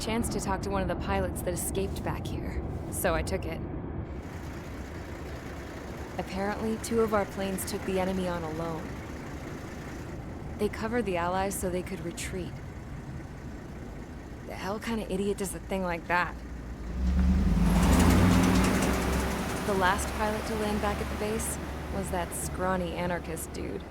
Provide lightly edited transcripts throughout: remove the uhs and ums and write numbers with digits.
chance to talk to one of the pilots that escaped back here, so I took it. Apparently, 2 of our planes took the enemy on alone. They covered the Allies so they could retreat. The hell kind of idiot does a thing like that? The last pilot to land back at the base was that scrawny anarchist dude.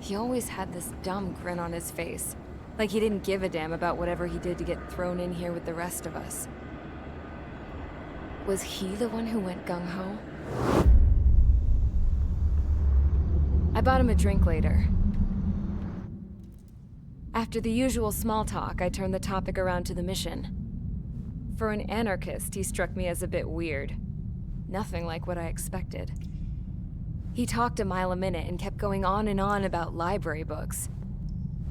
He always had this dumb grin on his face, like he didn't give a damn about whatever he did to get thrown in here with the rest of us. Was he the one who went gung-ho? I bought him a drink later. After the usual small talk, I turned the topic around to the mission. For an anarchist, he struck me as a bit weird. Nothing like what I expected. He talked a mile a minute and kept going on and on about library books.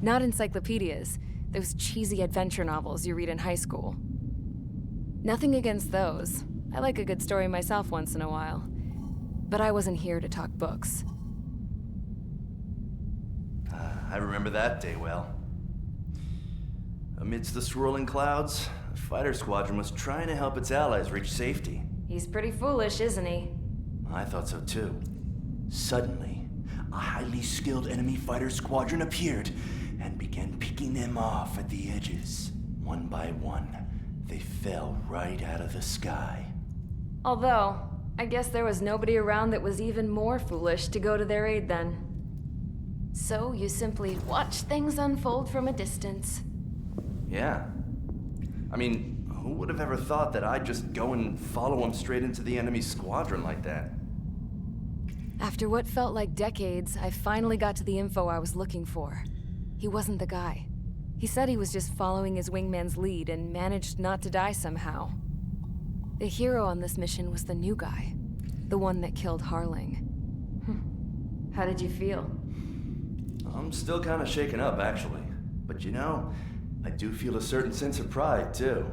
Not encyclopedias, those cheesy adventure novels you read in high school. Nothing against those. I like a good story myself once in a while. But I wasn't here to talk books. I remember that day well. Amidst the swirling clouds, the fighter squadron was trying to help its allies reach safety. He's pretty foolish, isn't he? I thought so too. Suddenly, a highly skilled enemy fighter squadron appeared and began picking them off at the edges. One by one, they fell right out of the sky. Although, I guess there was nobody around that was even more foolish to go to their aid then. So you simply watch things unfold from a distance. Yeah. I mean, who would have ever thought that I'd just go and follow him straight into the enemy squadron like that? After what felt like decades, I finally got to the info I was looking for. He wasn't the guy. He said he was just following his wingman's lead and managed not to die somehow. The hero on this mission was the new guy. The one that killed Harling. How did you feel? I'm still kind of shaken up, actually. But you know, I do feel a certain sense of pride, too.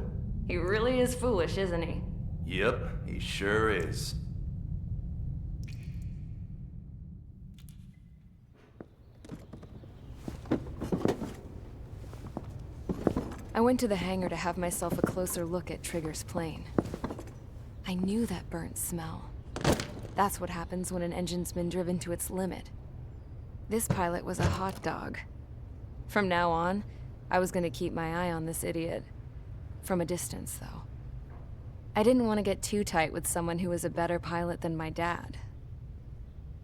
He really is foolish, isn't he? Yep, he sure is. I went to the hangar to have myself a closer look at Trigger's plane. I knew that burnt smell. That's what happens when an engine's been driven to its limit. This pilot was a hot dog. From now on, I was gonna keep my eye on this idiot. From a distance, though. I didn't want to get too tight with someone who was a better pilot than my dad.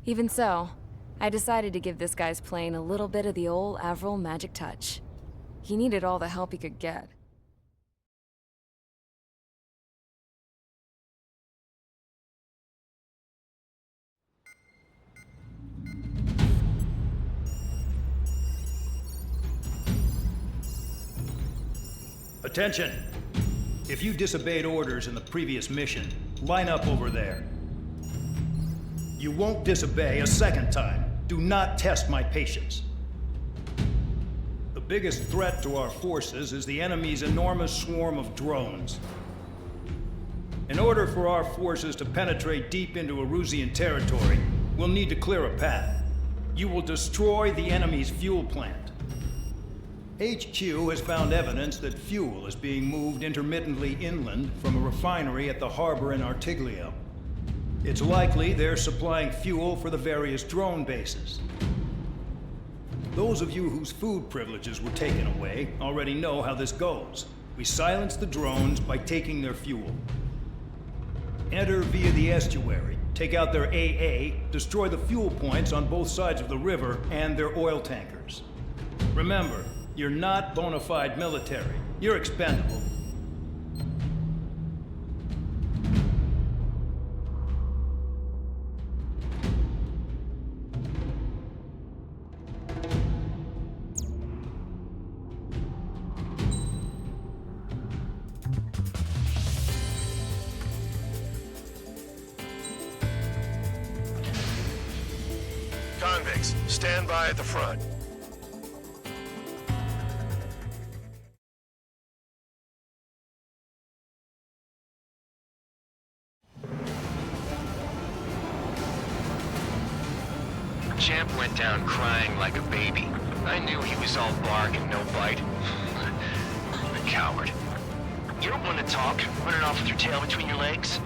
Even so, I decided to give this guy's plane a little bit of the old Avril magic touch. He needed all the help he could get. Attention! If you disobeyed orders in the previous mission, line up over there. You won't disobey a second time. Do not test my patience. The biggest threat to our forces is the enemy's enormous swarm of drones. In order for our forces to penetrate deep into Erusian territory, we'll need to clear a path. You will destroy the enemy's fuel plant. HQ has found evidence that fuel is being moved intermittently inland from a refinery at the harbor in Artiglio. It's likely they're supplying fuel for the various drone bases. Those of you whose food privileges were taken away already know how this goes. We silence the drones by taking their fuel. Enter via the estuary, take out their AA, destroy the fuel points on both sides of the river and their oil tankers. Remember, you're not bona fide military. You're expendable. Convicts, stand by at the front. Champ went down crying like a baby. I knew he was all bark and no bite. The coward. You're one to talk, running off with your tail between your legs.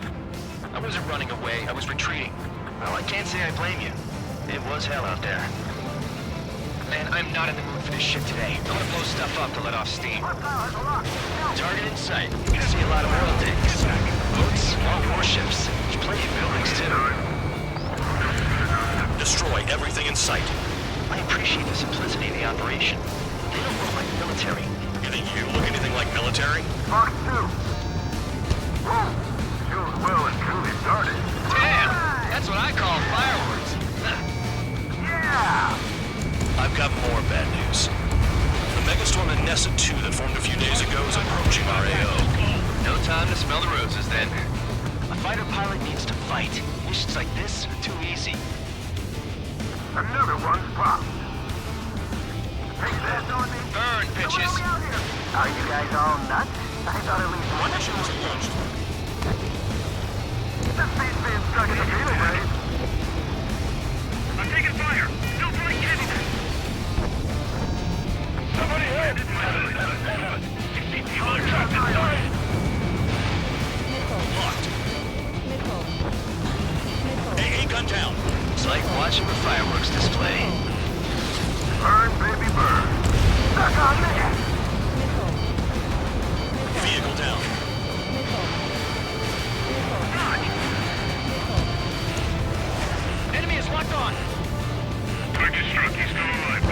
I wasn't running away, I was retreating. Well, I can't say I blame you. It was hell out there. Man, I'm not in the mood for this shit today. I'm gonna blow stuff up to let off steam. Target in sight. You're gonna see a lot of oil digs. Boats, small warships. There's plenty of buildings, too. Destroy everything in sight. I appreciate the simplicity of the operation. They don't look like military. You think you look anything like military? Fox 2. Whoa. Shows well and truly started. Damn! That's what I call fireworks. Yeah! I've got more bad news. The megastorm in Nessa 2 that formed a few days ago is approaching our AO. No time to smell the roses, then. A fighter pilot needs to fight. Missions like this are too easy. Another one's popped. Hey, that's on me. Burn, bitches! Are you guys all nuts? I thought at least one Mission was launched. This thing's being stuck in the field, right? I'm taking fire. Still throwing candy. Somebody hit! Locked. AA gun down. It's like watching a fireworks display. Burn, baby, burn. Stuck on me. Vehicle down. Enemy is locked on! Target struck. He's still alive.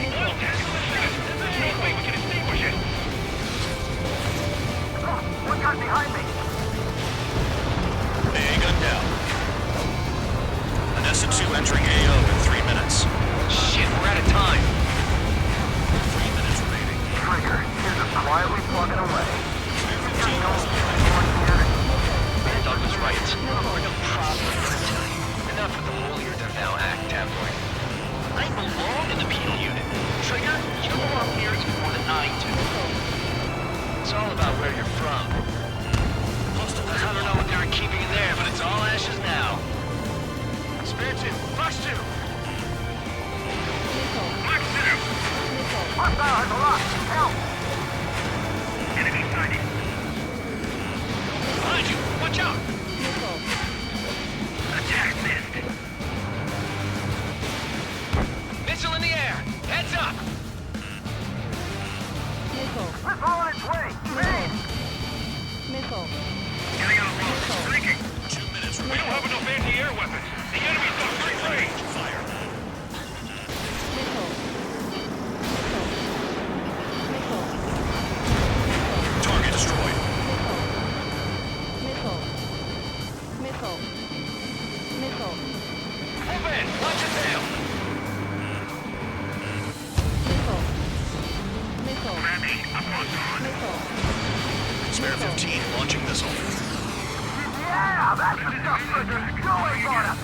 Oil tank in the ship. There's no way we can extinguish it. What got behind me? AA gun down. Anessa 2 entering AO in 3 minutes. Shit, we're out of time. 3 minutes remaining. Trigger, here's us quietly plugging away. Doug was right. We're no problem, military. Enough with the holier-than-thou act, tabloid. I belong in the penal unit. Trigger, you belong here even more than I do. It's all about where you're from. I don't know what they were keeping in there, but it's all ashes now. Spare 2, Fox 2. Fox 2! Hostile has a lock. Help! Enemy sighted. Behind you! Watch out! Attack missed. Missile in the air! Heads up! Missile on its way! Main! Getting out of road. Streaking. 2 minutes We remaining. don't have enough anti-air weapons. The enemy's got great range. Fire. Target destroyed. Move in! Watch your tail! Randy, I'm on. Spare 15 launching missile. Yeah, that's the stuff, Trigger. Going on us.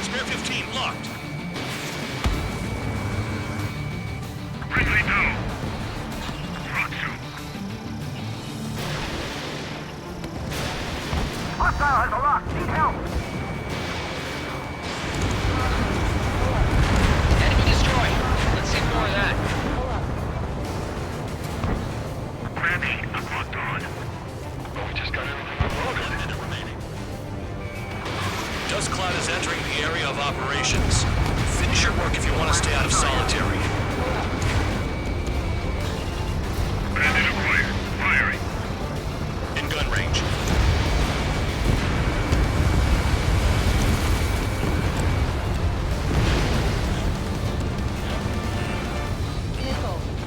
Spare 15 locked. Brinkley down. Fox 2. Hostile has a lock. Need help. Enemy destroyed! Let's see more of that. Randy, I'm locked on. We just got everything unloaded. 1 minute remaining. Dust Cloud is entering the area of operations. Finish your work if you want to stay out of solitary. Bandit acquired. Firing. In gun range.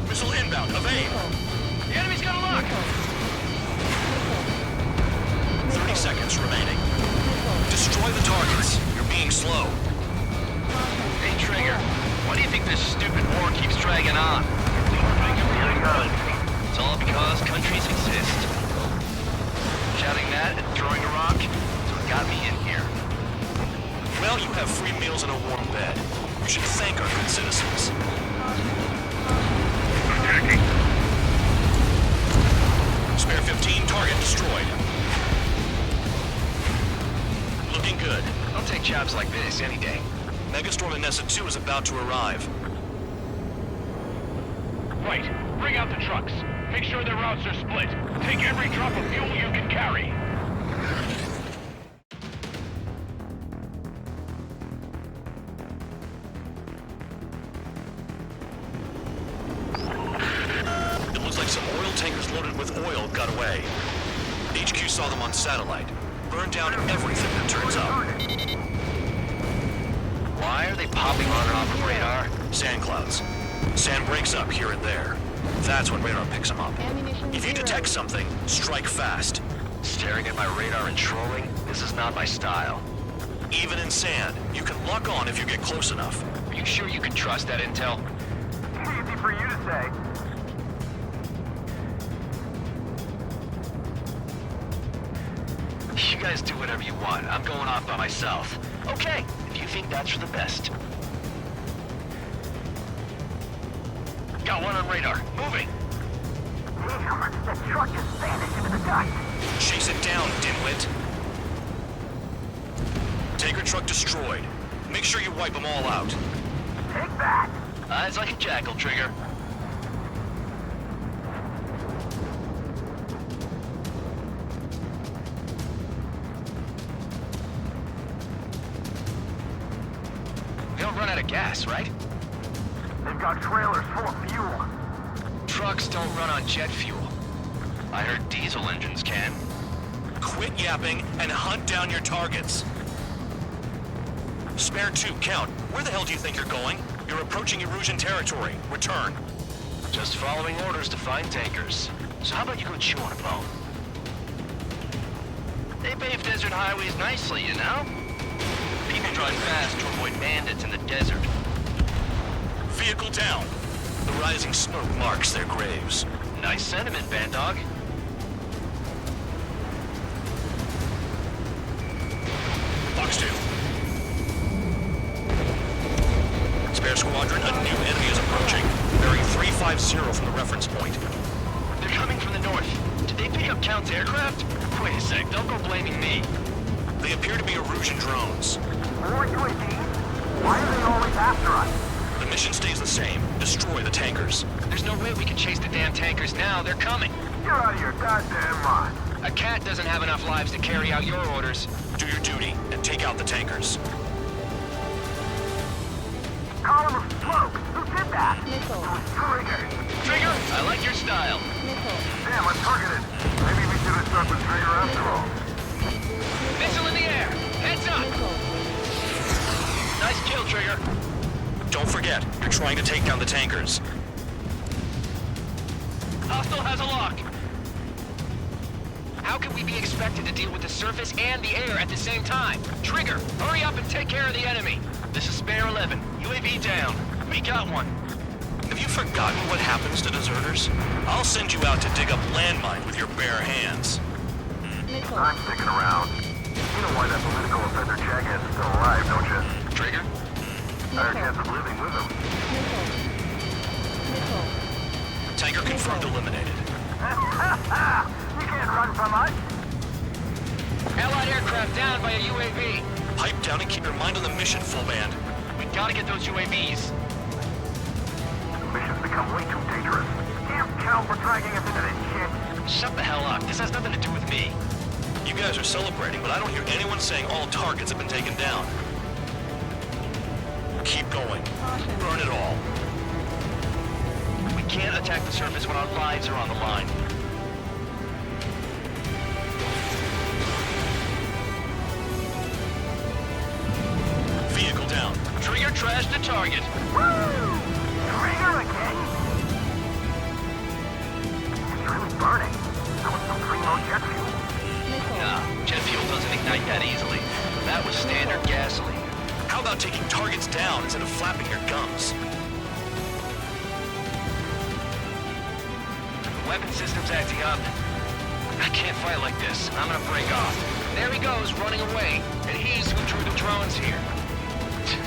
Missile inbound. Evade. The enemy's got a lock! 30 seconds remaining. Destroy the targets. You're being slow. Hey, Trigger, why do you think this stupid war keeps dragging on? It's all because countries exist. Shouting that and throwing a rock is what got me in here. Well, you have free meals and a warm bed. You should thank our good citizens. Attacking. Spare 15, target destroyed. Looking good. I'll take jobs like this any day. Megastorm in Nessa 2 is about to arrive. Right. Bring out the trucks. Make sure their routes are split. Take every drop of fuel you can carry. It looks like some oil tankers loaded with oil got away. HQ saw them on satellite. Burned down everything that turns up. Why are they popping on and off of radar? Sand clouds. Sand breaks up here and there. That's when radar picks them up. If you detect something, strike fast. Staring at my radar and trolling? This is not my style. Even in sand, you can lock on if you get close enough. Are you sure you can trust that intel? Easy for you to say. You guys do whatever you want. I'm going off by myself. Okay, if you think that's for the best. Got one on radar. Moving. Damn, that truck just vanished into the dust. Chase it down, dimwit. Tanker truck destroyed. Make sure you wipe them all out. Take that. Eyes like a jackal, Trigger. We don't run out of gas, right? They've got trailers full of fuel. Trucks don't run on jet fuel. I heard diesel engines can. Quit yapping and hunt down your targets. Spare 2, count. Where the hell do you think you're going? You're approaching Erusian territory. Return. Just following orders to find tankers. So how about you go chew on a bone? They pave desert highways nicely, you know? People drive fast to avoid bandits in the desert. Vehicle down. The rising smoke marks their graves. Nice sentiment, Bandog. Fox 2. Spare squadron, a new enemy is approaching. Bearing 350 from the reference point. They're coming from the north. Did they pick up Count's aircraft? Wait a sec, don't go blaming me. They appear to be Erusian drones. More UAVs? Why are they always after us? The mission stays the same. Destroy the tankers. There's no way we can chase the damn tankers now. They're coming. You're out of your goddamn mind. A cat doesn't have enough lives to carry out your orders. Do your duty and take out the tankers. Column of smoke. Who did that? Missile. It was Trigger. Trigger, I like your style. Missile. Damn, I'm targeted. Maybe we should have stuck with Trigger after all. Missile in the air. Heads up. Missile. Nice kill, Trigger. Don't forget, you're trying to take down the tankers. Hostile has a lock. How can we be expected to deal with the surface and the air at the same time? Trigger, hurry up and take care of the enemy. This is Spare 11. UAV down. We got one. Have you forgotten what happens to deserters? I'll send you out to dig up landmine with your bare hands. Missile. I'm sticking around. You know why that political offender jackass is still alive, don't you? Trigger? Better chance of living with him. Missile. Missile. Tanker confirmed eliminated. You can't run from us. Allied aircraft down by a UAV. Pipe down and keep your mind on the mission, full band. We gotta get those UAVs. The mission's become way too dangerous. Damn Cal for dragging us into this shit. Shut the hell up. This has nothing to do with me. You guys are celebrating, but I don't hear anyone saying all targets have been taken down. Keep going. Burn it all. We can't attack the surface when our lives are on the line. Vehicle down. Trigger trashed the target. Woo! Trigger again? It's really burning. That was some primo jet fuel. Nah, jet fuel doesn't ignite that easily. That was standard gasoline. How about taking targets down instead of flapping your gums? Weapon system's acting up. I can't fight like this. I'm gonna break off. There he goes, running away. And he's who drew the drones here.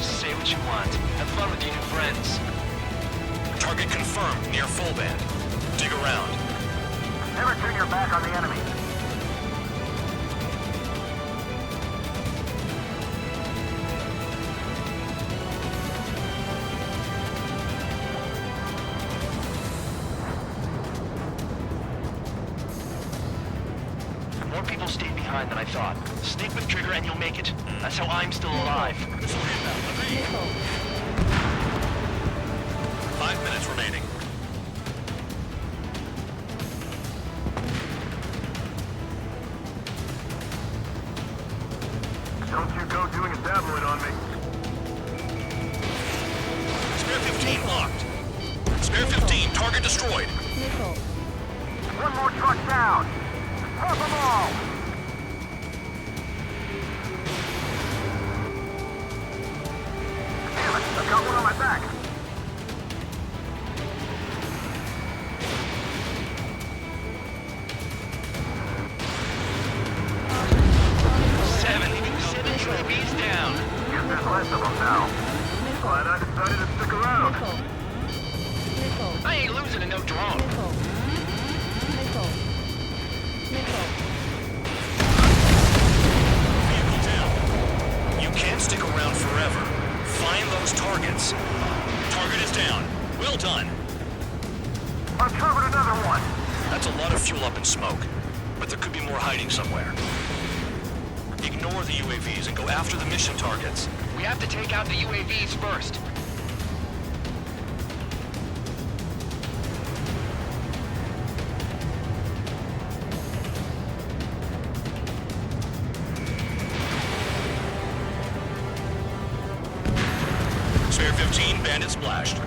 Say what you want. Have fun with your new friends. Target confirmed near full band. Dig around. Never turn your back on the enemy. behind than I thought. Stick with Trigger and you'll make it. That's how I'm still alive. 5 minutes remaining. Don't you go doing a tabloid on me. Spare 15 locked. Spare 15, target destroyed. One more truck down. Help them all. Damn it, I've got one on my back. Seven UAVs down. Guess there's less of them now. Glad I decided to stick around. I ain't losing to no drone. Vehicle down. You can't stick around forever. Find those targets. Target is down. Well done. Uncovered another one. That's a lot of fuel up in smoke. But there could be more hiding somewhere. Ignore the UAVs and go after the mission targets. We have to take out the UAVs first. Spare 15, bandit splashed.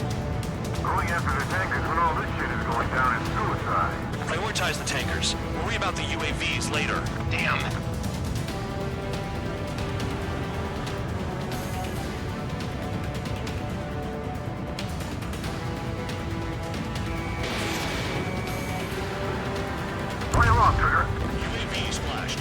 Going after the tankers when all this shit is going down is suicide. Prioritize the tankers. Worry about the UAVs later. Damn. Play along, Trigger. UAV splashed.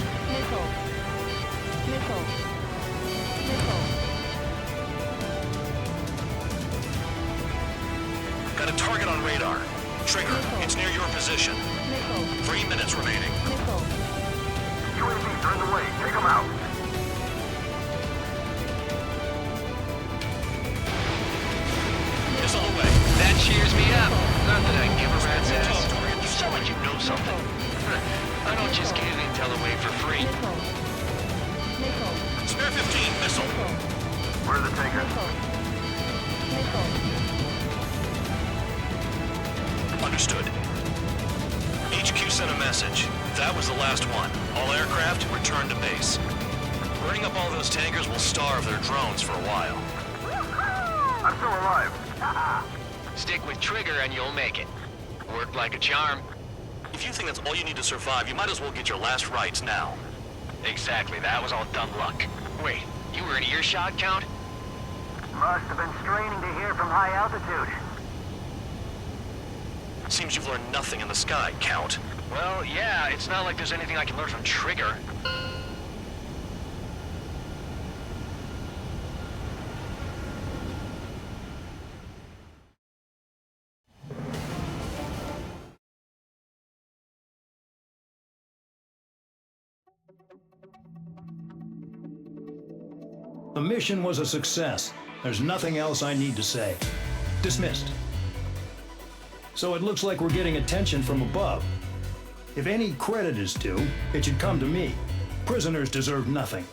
Got a target on radar. Trigger, it's near your position. 3 minutes remaining. UAVs are in the way. Take them out. Missile away. That cheers me up. Not that I give a rat's ass. You sound like you know something. I don't just give intel away for free. Spare 15, missile. Where are the tankers? Understood. HQ sent a message. That was the last one. All aircraft, return to base. Burning up all those tankers will starve their drones for a while. I'm still alive. Stick with Trigger and you'll make it. Worked like a charm. If you think that's all you need to survive, you might as well get your last rites now. Exactly, that was all dumb luck. Wait, you were in earshot, Count? Must have been straining to hear from high altitude. Seems you've learned nothing in the sky, Count. Well, yeah, it's not like there's anything I can learn from Trigger. The mission was a success. There's nothing else I need to say. Dismissed. So it looks like we're getting attention from above. If any credit is due, it should come to me. Prisoners deserve nothing.